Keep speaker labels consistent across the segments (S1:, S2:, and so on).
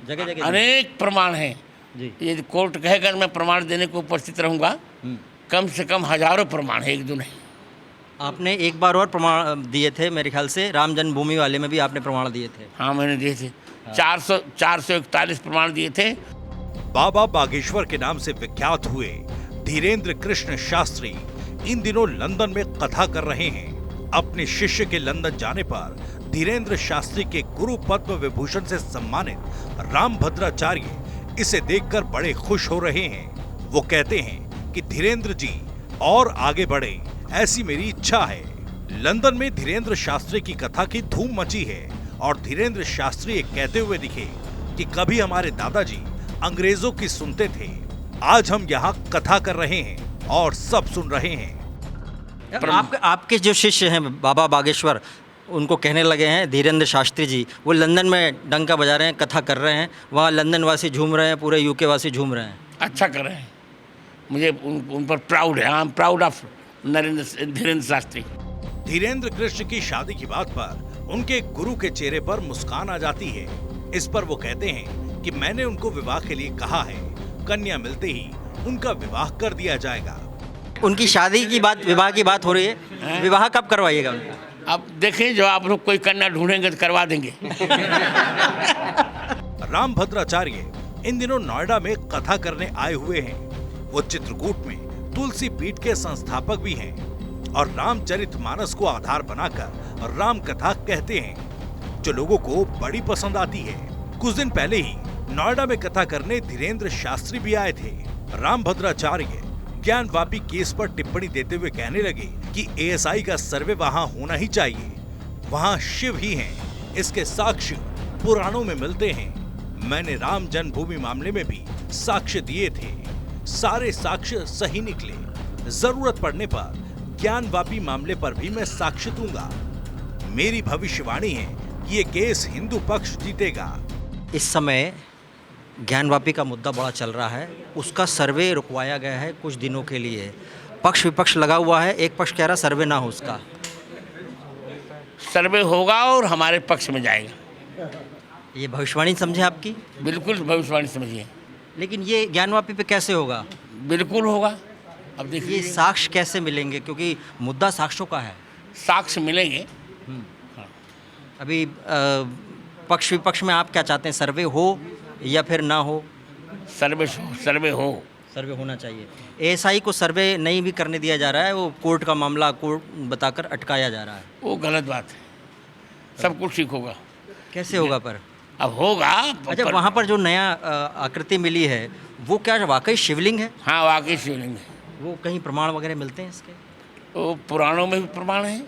S1: जगह जगह
S2: अनेक प्रमाण हैं
S1: जी।
S2: ये कोर्ट कहेगा मैं प्रमाण देने को उपस्थित रहूंगा, कम से कम हजारों प्रमाण है, एक दो नहीं।
S1: आपने एक बार और प्रमाण दिए थे मेरे ख्याल से, राम जन्मभूमि वाले में भी आपने प्रमाण दिए थे।
S2: हाँ मैंने दिए थे, 441 प्रमाण दिए थे।
S3: बाबा बागेश्वर के नाम से विख्यात हुए धीरेन्द्र कृष्ण शास्त्री इन दिनों लंदन में कथा कर रहे हैं। अपने शिष्य के लंदन जाने पर धीरेन्द्र शास्त्री के गुरु पद्म विभूषण से सम्मानित रामभद्राचार्य इसे देखकर बड़े खुश हो रहे हैं। वो कहते हैं कि धीरेन्द्र जी और आगे बढ़े, ऐसी मेरी इच्छा है। लंदन में धीरेन्द्र शास्त्री की कथा की धूम मची है और धीरेन्द्र शास्त्री ये कहते हुए दिखे कि कभी हमारे दादाजी अंग्रेजों की सुनते थे, आज हम यहाँ कथा कर रहे हैं और सब सुन रहे हैं।
S1: आपके जो शिष्य हैं बाबा बागेश्वर, उनको कहने लगे हैं धीरेन्द्र शास्त्री जी, वो लंदन में डंका बजा रहे हैं, कथा कर रहे हैं, वहाँ लंदन वासी झूम रहे हैं, पूरे यूके वासी झूम रहे हैं।
S2: अच्छा कर रहे हैं, मुझे उन पर प्राउड है। I am proud of Dhirendra Shastri.
S3: Dhirendra Krishna की शादी की बात पर उनके गुरु के चेहरे पर मुस्कान आ जाती है। इस पर वो कहते हैं कि मैंने उनको विवाह के लिए कहा है, कन्या मिलते ही उनका विवाह कर दिया जाएगा।
S1: उनकी शादी की बात, विवाह की बात हो रही है, विवाह कब करवाइएगा उनका?
S2: अब देखें, जो आप लोग कोई कन्या ढूंढेंगे तो करवा देंगे।
S3: रामभद्राचार्य इन दिनों नोएडा में कथा करने आए हुए हैं। वो चित्रकूट में तुलसी पीठ के संस्थापक भी हैं और रामचरितमानस को आधार बनाकर राम कथा कहते हैं, जो लोगों को बड़ी पसंद आती है। कुछ दिन पहले ही नोएडा में कथा करने धीरेन्द्र शास्त्री भी आए थे। रामभद्राचार्य ज्ञानवापी केस पर टिप्पणी देते हुए कहने लगे कि एएसआई का सर्वे वहां होना ही चाहिए, वहां शिव ही हैं, इसके साक्ष्य पुराणों में मिलते हैं। मैंने राम जन्मभूमि मामले में भी साक्ष्य दिए थे, सारे साक्ष्य सही निकले। जरूरत पड़ने पर ज्ञानवापी मामले पर भी मैं साक्ष्य दूंगा। मेरी भविष्यवाणी है कि ये केस हिंदू पक्ष जीतेगा।
S1: इस समय ज्ञानवापी का मुद्दा बड़ा चल रहा है, उसका सर्वे रुकवाया गया है कुछ दिनों के लिए। पक्ष विपक्ष लगा हुआ है, एक पक्ष कह रहा सर्वे ना हो, उसका
S2: सर्वे होगा और हमारे पक्ष में जाएगा।
S1: ये भविष्यवाणी समझे आपकी?
S2: बिल्कुल भविष्यवाणी समझिए।
S1: लेकिन ये ज्ञानवापी पे कैसे होगा?
S2: बिल्कुल होगा। अब देखिए
S1: ये साक्ष्य कैसे मिलेंगे, क्योंकि मुद्दा साक्ष्यों का है।
S2: साक्ष्य मिलेंगे।
S1: अभी पक्ष विपक्ष में आप क्या चाहते हैं, सर्वे हो या फिर ना हो?
S2: सर्वे हो।
S1: सर्वे होना चाहिए। एएसआई को सर्वे नहीं भी करने दिया जा रहा है, वो कोर्ट का मामला कोर्ट बताकर अटकाया जा रहा है।
S2: वो गलत बात है, सब कुछ ठीक होगा।
S1: कैसे होगा पर?
S2: अब होगा।
S1: अच्छा, वहाँ पर जो नया आकृति मिली है वो क्या वाकई शिवलिंग है?
S2: हाँ वाकई शिवलिंग है।
S1: वो कहीं प्रमाण वगैरह मिलते हैं इसके?
S2: वो पुराणों में भी प्रमाण है,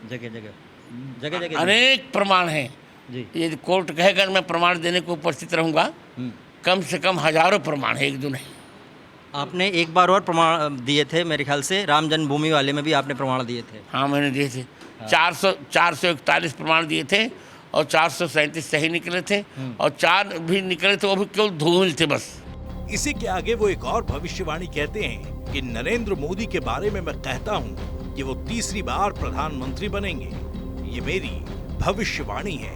S1: जगह जगह
S2: अनेक प्रमाण हैं
S1: जी।
S2: ये कोर्ट कहेगा मैं प्रमाण देने को उपस्थित रहूंगा, कम से कम हजारों प्रमाण है, एक दो नहीं।
S1: आपने एक बार और प्रमाण दिए थे मेरे ख्याल से, राम जन्मभूमि वाले में भी आपने प्रमाण दिए थे।
S2: हाँ मैंने दिए थे, 441 प्रमाण दिए थे और 437 सही निकले थे और 4 भी निकले थे, वो भी केवल धूमिल थे बस।
S3: इसी के आगे वो एक और भविष्यवाणी कहते हैं कि नरेंद्र मोदी के बारे में मैं कहता हूँ कि वो तीसरी बार प्रधानमंत्री बनेंगे। ये मेरी भविष्यवाणी है।